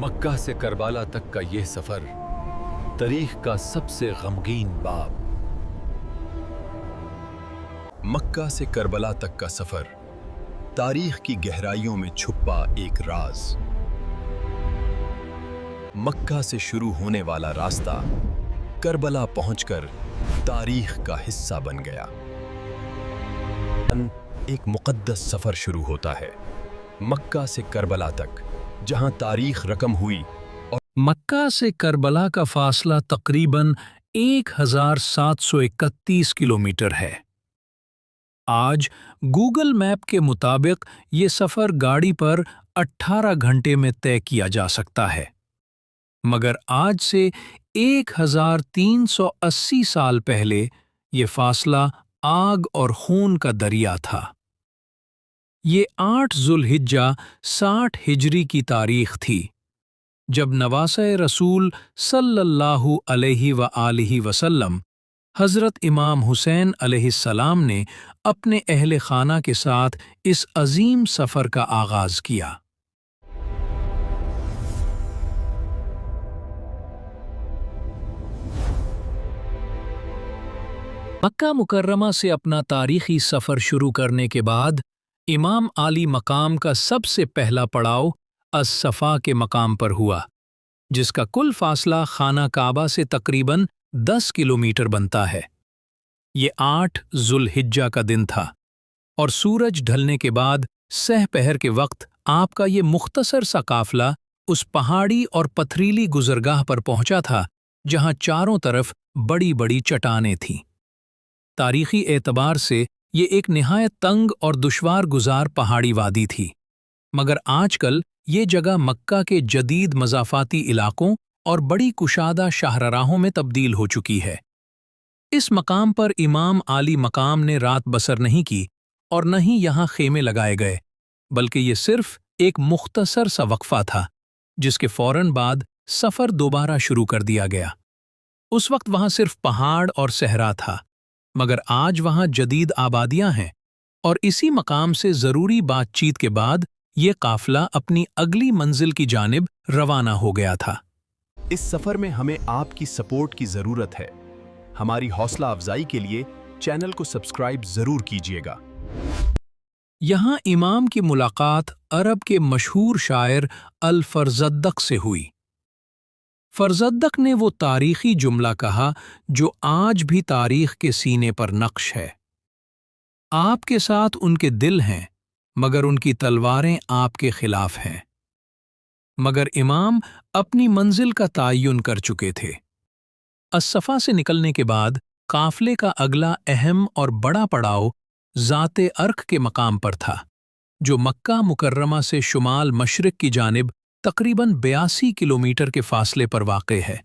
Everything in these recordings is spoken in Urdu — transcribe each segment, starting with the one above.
مکہ سے کربلا تک کا یہ سفر تاریخ کا سب سے غمگین باب۔ مکہ سے کربلا تک کا سفر تاریخ کی گہرائیوں میں چھپا ایک راز۔ مکہ سے شروع ہونے والا راستہ کربلا پہنچ کر تاریخ کا حصہ بن گیا۔ ایک مقدس سفر شروع ہوتا ہے مکہ سے کربلا تک، جہاں تاریخ رقم ہوئی اور مکہ سے کربلا کا فاصلہ تقریباً 1731 کلومیٹر ہے۔ آج گوگل میپ کے مطابق یہ سفر گاڑی پر 18 گھنٹے میں طے کیا جا سکتا ہے، مگر آج سے 1380 سال پہلے یہ فاصلہ آگ اور خون کا دریا تھا۔ یہ 8 ذوالحجہ 60 ہجری کی تاریخ تھی، جب نواسۂ رسول صلی اللہ علیہ وآلہ وسلم حضرت امام حسین علیہ السلام نے اپنے اہل خانہ کے ساتھ اس عظیم سفر کا آغاز کیا۔ مکہ مکرمہ سے اپنا تاریخی سفر شروع کرنے کے بعد امام عالی مقام کا سب سے پہلا پڑاؤ الصفا کے مقام پر ہوا، جس کا کل فاصلہ خانہ کعبہ سے تقریباً 10 کلومیٹر بنتا ہے۔ یہ 8 ذوالحجہ کا دن تھا، اور سورج ڈھلنے کے بعد سہ پہر کے وقت آپ کا یہ مختصر سا قافلہ اس پہاڑی اور پتھریلی گزرگاہ پر پہنچا تھا جہاں چاروں طرف بڑی بڑی چٹانیں تھیں۔ تاریخی اعتبار سے یہ ایک نہایت تنگ اور دشوار گزار پہاڑی وادی تھی، مگر آج کل یہ جگہ مکہ کے جدید مضافاتی علاقوں اور بڑی کشادہ شاہراہوں میں تبدیل ہو چکی ہے۔ اس مقام پر امام عالی مقام نے رات بسر نہیں کی اور نہ ہی یہاں خیمے لگائے گئے، بلکہ یہ صرف ایک مختصر سا وقفہ تھا جس کے فوراً بعد سفر دوبارہ شروع کر دیا گیا۔ اس وقت وہاں صرف پہاڑ اور صحرا تھا، مگر آج وہاں جدید آبادیاں ہیں، اور اسی مقام سے ضروری بات چیت کے بعد یہ قافلہ اپنی اگلی منزل کی جانب روانہ ہو گیا تھا۔ اس سفر میں ہمیں آپ کی سپورٹ کی ضرورت ہے۔ ہماری حوصلہ افزائی کے لیے چینل کو سبسکرائب ضرور کیجیے گا۔ یہاں امام کی ملاقات عرب کے مشہور شاعر الفرزدق سے ہوئی۔ فرزدق نے وہ تاریخی جملہ کہا جو آج بھی تاریخ کے سینے پر نقش ہے: آپ کے ساتھ ان کے دل ہیں، مگر ان کی تلواریں آپ کے خلاف ہیں۔ مگر امام اپنی منزل کا تعین کر چکے تھے۔ الصفا سے نکلنے کے بعد قافلے کا اگلا اہم اور بڑا پڑاؤ ذات ارق کے مقام پر تھا، جو مکہ مکرمہ سے شمال مشرق کی جانب تقریباً 82 کلومیٹر کے فاصلے پر واقع ہے۔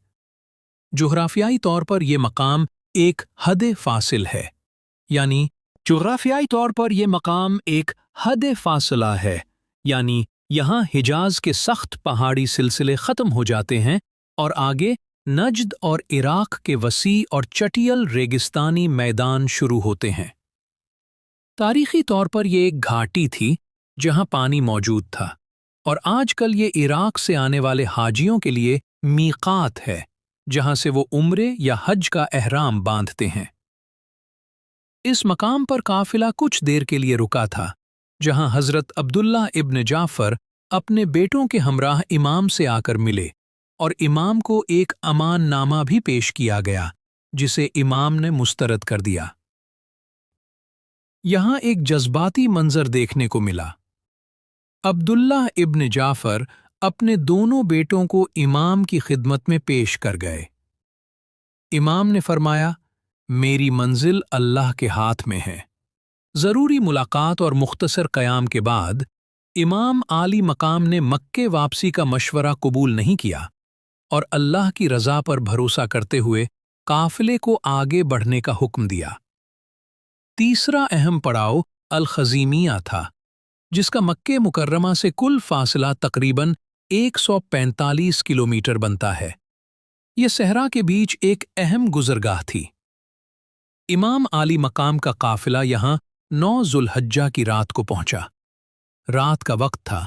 جغرافیائی طور پر یہ مقام ایک حد فاصل ہے، یعنی یہاں حجاز کے سخت پہاڑی سلسلے ختم ہو جاتے ہیں اور آگے نجد اور عراق کے وسیع اور چٹیل ریگستانی میدان شروع ہوتے ہیں۔ تاریخی طور پر یہ ایک گھاٹی تھی جہاں پانی موجود تھا، اور آج کل یہ عراق سے آنے والے حاجیوں کے لیے میقات ہے، جہاں سے وہ عمرے یا حج کا احرام باندھتے ہیں۔ اس مقام پر قافلہ کچھ دیر کے لیے رکا تھا، جہاں حضرت عبداللہ ابن جعفر اپنے بیٹوں کے ہمراہ امام سے آ کر ملے، اور امام کو ایک امان نامہ بھی پیش کیا گیا جسے امام نے مسترد کر دیا۔ یہاں ایک جذباتی منظر دیکھنے کو ملا۔ عبداللہ ابن جعفر اپنے دونوں بیٹوں کو امام کی خدمت میں پیش کر گئے۔ امام نے فرمایا، میری منزل اللہ کے ہاتھ میں ہے۔ ضروری ملاقات اور مختصر قیام کے بعد امام عالی مقام نے مکے واپسی کا مشورہ قبول نہیں کیا اور اللہ کی رضا پر بھروسہ کرتے ہوئے قافلے کو آگے بڑھنے کا حکم دیا۔ تیسرا اہم پڑاؤ الخزیمیہ تھا، جس کا مکہ مکرمہ سے کل فاصلہ تقریباً 145 کلومیٹر بنتا ہے۔ یہ صحرا کے بیچ ایک اہم گزرگاہ تھی۔ امام عالی مقام کا قافلہ یہاں 9 ذوالحجہ کی رات کو پہنچا۔ رات کا وقت تھا،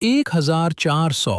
1400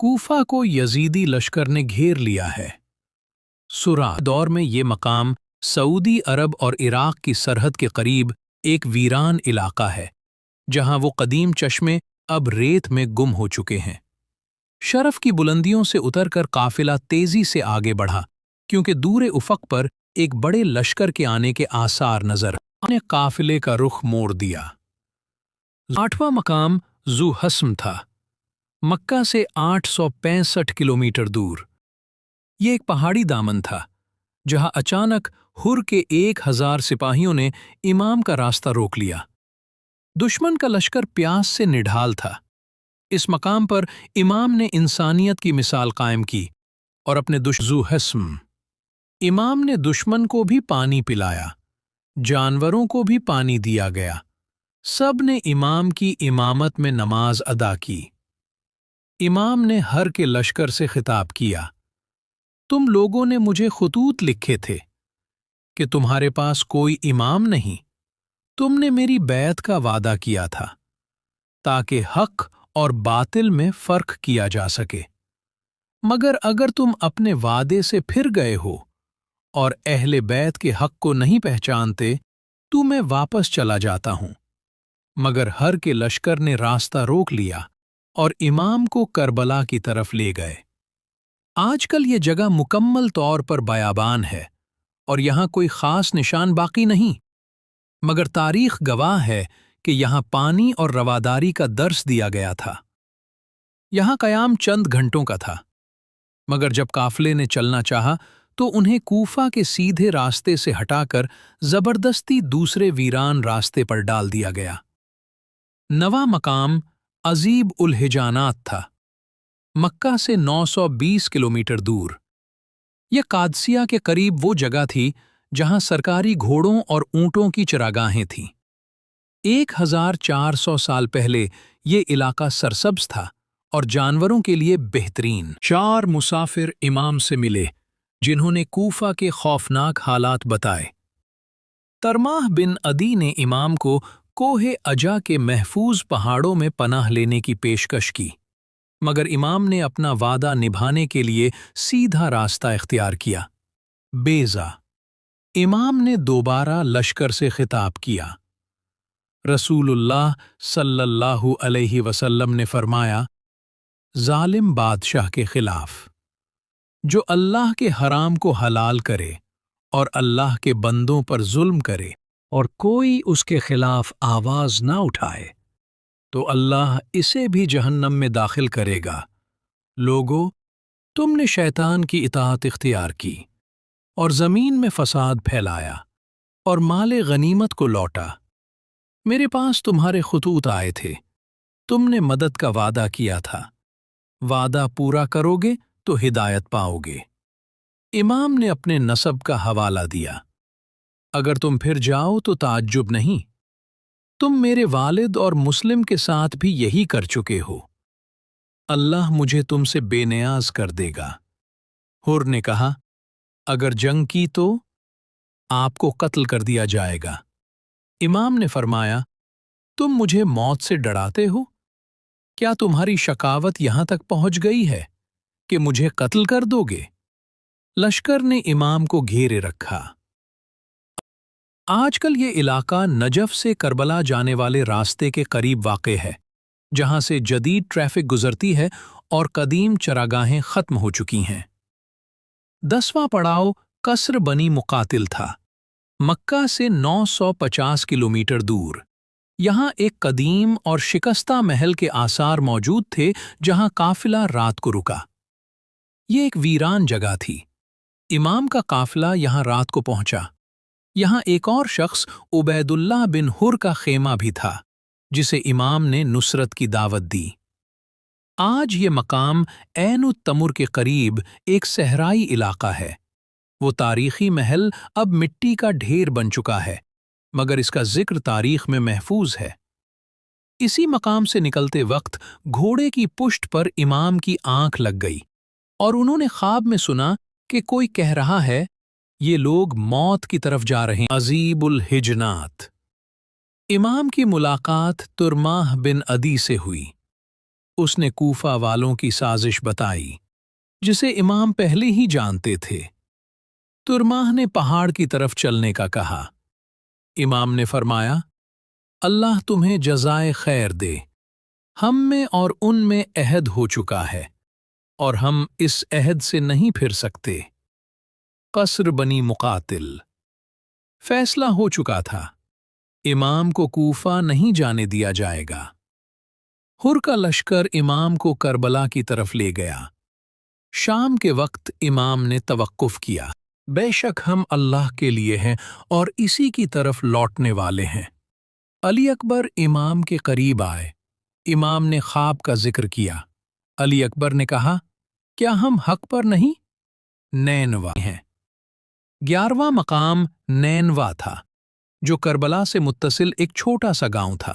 کوفہ کو یزیدی لشکر نے گھیر لیا ہے۔ سرا دور میں یہ مقام سعودی عرب اور عراق کی سرحد کے قریب ایک ویران علاقہ ہے، جہاں وہ قدیم چشمے اب ریت میں گم ہو چکے ہیں۔ شرف کی بلندیوں سے اتر کر قافلہ تیزی سے آگے بڑھا، کیونکہ دور افق پر ایک بڑے لشکر کے آنے کے آثار نظر آنے قافلے کا رخ موڑ دیا۔ 8واں مقام ذو حسم تھا، مکہ سے 865 کلومیٹر دور۔ یہ ایک پہاڑی دامن تھا، جہاں اچانک ہر کے 1000 سپاہیوں نے امام کا راستہ روک لیا۔ دشمن کا لشکر پیاس سے نڈھال تھا۔ اس مقام پر امام نے انسانیت کی مثال قائم کی اور اپنے ذو حسم امام نے دشمن کو بھی پانی پلایا، جانوروں کو بھی پانی دیا گیا، سب نے امام کی امامت میں نماز ادا کی۔ امام نے ہر کے لشکر سے خطاب کیا، تم لوگوں نے مجھے خطوط لکھے تھے کہ تمہارے پاس کوئی امام نہیں، تم نے میری بیعت کا وعدہ کیا تھا تاکہ حق اور باطل میں فرق کیا جا سکے، مگر اگر تم اپنے وعدے سے پھر گئے ہو اور اہل بیت کے حق کو نہیں پہچانتے تو میں واپس چلا جاتا ہوں۔ مگر ہر کے لشکر نے راستہ روک لیا اور امام کو کربلا کی طرف لے گئے۔ آج کل یہ جگہ مکمل طور پر بیابان ہے اور یہاں کوئی خاص نشان باقی نہیں، مگر تاریخ گواہ ہے کہ یہاں پانی اور رواداری کا درس دیا گیا تھا۔ یہاں قیام چند گھنٹوں کا تھا، مگر جب قافلے نے چلنا چاہا تو انہیں کوفہ کے سیدھے راستے سے ہٹا کر زبردستی دوسرے ویران راستے پر ڈال دیا گیا۔ 9واں مقام عزیب الحجانات تھا، مکہ سے 920 کلومیٹر دور۔ یہ قادسیہ کے قریب وہ جگہ تھی جہاں سرکاری گھوڑوں اور اونٹوں کی چراگاہیں تھیں۔ 1400 سال پہلے یہ علاقہ سرسبز تھا اور جانوروں کے لیے بہترین۔ 4 مسافر امام سے ملے جنہوں نے کوفہ کے خوفناک حالات بتائے۔ ترماح بن عدی نے امام کو کوہ عجا کے محفوظ پہاڑوں میں پناہ لینے کی پیشکش کی، مگر امام نے اپنا وعدہ نبھانے کے لیے سیدھا راستہ اختیار کیا۔ بیضا امام نے دوبارہ لشکر سے خطاب کیا۔ رسول اللہ صلی اللہ علیہ وسلم نے فرمایا، ظالم بادشاہ کے خلاف جو اللہ کے حرام کو حلال کرے اور اللہ کے بندوں پر ظلم کرے اور کوئی اس کے خلاف آواز نہ اٹھائے تو اللہ اسے بھی جہنم میں داخل کرے گا۔ لوگو، تم نے شیطان کی اطاعت اختیار کی اور زمین میں فساد پھیلایا اور مال غنیمت کو لوٹا۔ میرے پاس تمہارے خطوط آئے تھے، تم نے مدد کا وعدہ کیا تھا، وعدہ پورا کرو گے تو ہدایت پاؤ گے۔ امام نے اپنے نسب کا حوالہ دیا، اگر تم پھر جاؤ تو تعجب نہیں، تم میرے والد اور مسلم کے ساتھ بھی یہی کر چکے ہو، اللہ مجھے تم سے بے نیاز کر دے گا۔ حر نے کہا، اگر جنگ کی تو آپ کو قتل کر دیا جائے گا۔ امام نے فرمایا، تم مجھے موت سے ڈراتے ہو؟ کیا تمہاری شقاوت یہاں تک پہنچ گئی ہے کہ مجھے قتل کر دو گے؟ لشکر نے امام کو گھیرے رکھا۔ آج کل یہ علاقہ نجف سے کربلا جانے والے راستے کے قریب واقع ہے، جہاں سے جدید ٹریفک گزرتی ہے اور قدیم چراگاہیں ختم ہو چکی ہیں۔ 10واں پڑاؤ قصر بنی مقاتل تھا، مکہ سے 950 کلومیٹر دور۔ یہاں ایک قدیم اور شکستہ محل کے آثار موجود تھے جہاں قافلہ رات کو رکا۔ یہ ایک ویران جگہ تھی۔ امام کا قافلہ یہاں رات کو پہنچا۔ یہاں ایک اور شخص عبید اللہ بن حر کا خیمہ بھی تھا، جسے امام نے نصرت کی دعوت دی۔ آج یہ مقام عین التمر کے قریب ایک صحرائی علاقہ ہے۔ وہ تاریخی محل اب مٹی کا ڈھیر بن چکا ہے، مگر اس کا ذکر تاریخ میں محفوظ ہے۔ اسی مقام سے نکلتے وقت گھوڑے کی پشت پر امام کی آنکھ لگ گئی اور انہوں نے خواب میں سنا کہ کوئی کہہ رہا ہے، یہ لوگ موت کی طرف جا رہے ہیں۔ عزیب الحجنات امام کی ملاقات ترماح بن عدی سے ہوئی۔ اس نے کوفہ والوں کی سازش بتائی جسے امام پہلے ہی جانتے تھے۔ ترماہ نے پہاڑ کی طرف چلنے کا کہا۔ امام نے فرمایا، اللہ تمہیں جزائے خیر دے، ہم میں اور ان میں عہد ہو چکا ہے اور ہم اس عہد سے نہیں پھر سکتے۔ قصر بنی مقاتل۔ فیصلہ ہو چکا تھا، امام کو کوفہ نہیں جانے دیا جائے گا۔ حر کا لشکر امام کو کربلا کی طرف لے گیا۔ شام کے وقت امام نے توقف کیا۔ بے شک ہم اللہ کے لیے ہیں اور اسی کی طرف لوٹنے والے ہیں۔ علی اکبر امام کے قریب آئے۔ امام نے خواب کا ذکر کیا۔ علی اکبر نے کہا، کیا ہم حق پر نہیں؟ نینوا ہیں۔ 11واں مقام نینوا تھا، جو کربلا سے متصل ایک چھوٹا سا گاؤں تھا۔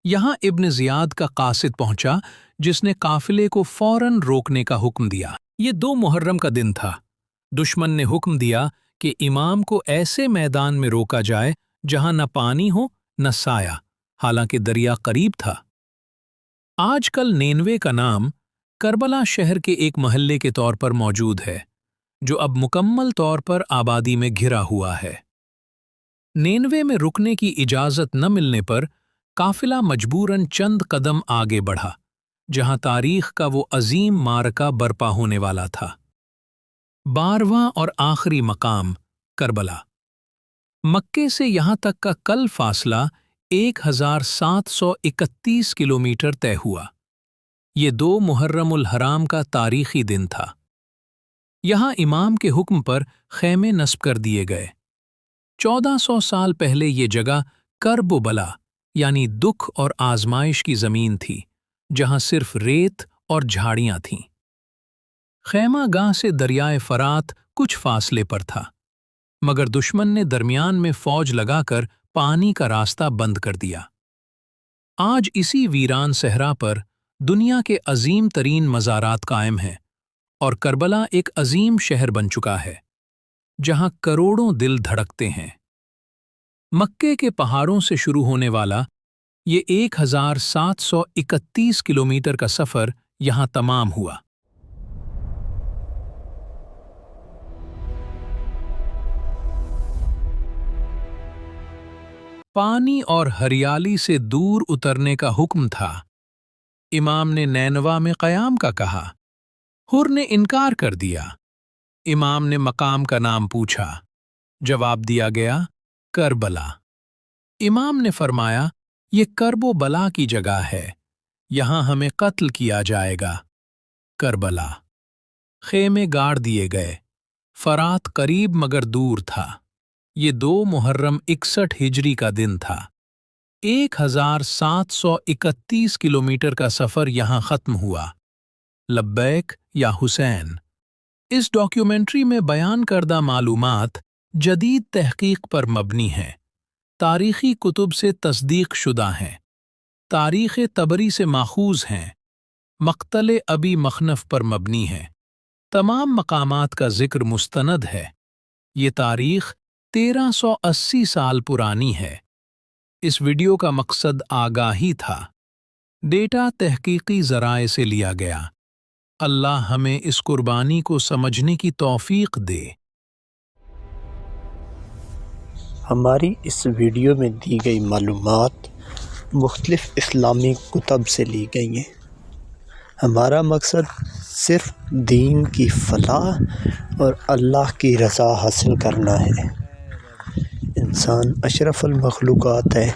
یہاں ابن زیاد کا قاصد پہنچا، جس نے قافلے کو فوراً روکنے کا حکم دیا۔ یہ 2 محرم کا دن تھا۔ دشمن نے حکم دیا کہ امام کو ایسے میدان میں روکا جائے جہاں نہ پانی ہو نہ سایہ، حالانکہ دریا قریب تھا۔ آج کل نینوے کا نام کربلا شہر کے ایک محلے کے طور پر موجود ہے، جو اب مکمل طور پر آبادی میں گھرا ہوا ہے۔ نینوے میں رکنے کی اجازت نہ ملنے پر قافلہ مجبوراً چند قدم آگے بڑھا، جہاں تاریخ کا وہ عظیم معرکہ برپا ہونے والا تھا۔ 12واں اور آخری مقام کربلا۔ مکے سے یہاں تک کا کل فاصلہ 1731 کلومیٹر طے ہوا۔ یہ 2 محرم الحرام کا تاریخی دن تھا۔ یہاں امام کے حکم پر خیمے نصب کر دیے گئے۔ 1400 سال پہلے یہ جگہ کرب و بلا یعنی دکھ اور آزمائش کی زمین تھی، جہاں صرف ریت اور جھاڑیاں تھیں۔ خیمہ گاہ سے دریائے فرات کچھ فاصلے پر تھا، مگر دشمن نے درمیان میں فوج لگا کر پانی کا راستہ بند کر دیا۔ آج اسی ویران صحرا پر دنیا کے عظیم ترین مزارات قائم ہیں، اور کربلا ایک عظیم شہر بن چکا ہے، جہاں کروڑوں دل دھڑکتے ہیں۔ مکے کے پہاڑوں سے شروع ہونے والا یہ 1731 کلومیٹر کا سفر یہاں تمام ہوا۔ پانی اور ہریالی سے دور اترنے کا حکم تھا۔ امام نے نینوا میں قیام کا کہا۔ حر نے انکار کر دیا۔ امام نے مقام کا نام پوچھا۔ جواب دیا گیا، کربلا۔ امام نے فرمایا، یہ کرب و بلا کی جگہ ہے، یہاں ہمیں قتل کیا جائے گا۔ کربلا۔ خیمے گاڑ دیے گئے۔ فرات قریب مگر دور تھا۔ یہ 2 محرم 61 ہجری کا دن تھا۔ 1731 کلومیٹر کا سفر یہاں ختم ہوا۔ لبیک یا حسین۔ اس ڈاکیومنٹری میں بیان کردہ معلومات جدید تحقیق پر مبنی ہیں، تاریخی کتب سے تصدیق شدہ ہیں، تاریخ طبری سے ماخوذ ہیں، مقتل ابی مخنف پر مبنی ہیں۔ تمام مقامات کا ذکر مستند ہے۔ یہ تاریخ 1380 سال پرانی ہے۔ اس ویڈیو کا مقصد آگاہی تھا۔ ڈیٹا تحقیقی ذرائع سے لیا گیا۔ اللہ ہمیں اس قربانی کو سمجھنے کی توفیق دے۔ ہماری اس ویڈیو میں دی گئی معلومات مختلف اسلامی کتب سے لی گئی ہیں۔ ہمارا مقصد صرف دین کی فلاح اور اللہ کی رضا حاصل کرنا ہے۔ انسان اشرف المخلوقات ہے،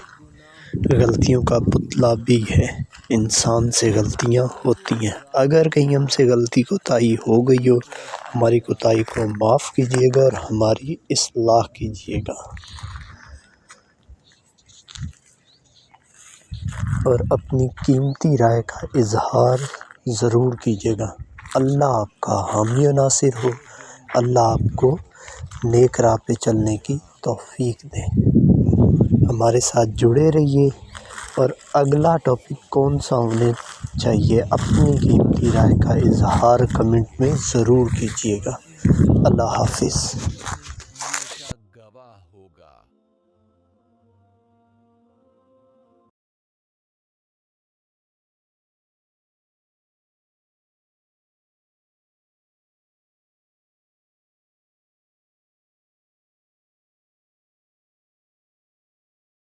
غلطیوں کا پتلا بھی ہے۔ انسان سے غلطیاں ہوتی ہیں، اگر کہیں ہم سے غلطی کوتاہی ہو گئی ہو، ہماری کوتاہی کو معاف کیجیے گا اور ہماری اصلاح کیجیے گا، اور اپنی قیمتی رائے کا اظہار ضرور کیجیے گا۔ اللہ آپ کا حامی و ناصر ہو۔ اللہ آپ کو نیک راہ پہ چلنے کی توفیق دے۔ ہمارے ساتھ جڑے رہیے، اور اگلا ٹاپک کون سا ہونے چاہیے اپنی قیمتی رائے کا اظہار کمنٹ میں ضرور کیجیے گا۔ اللہ حافظ۔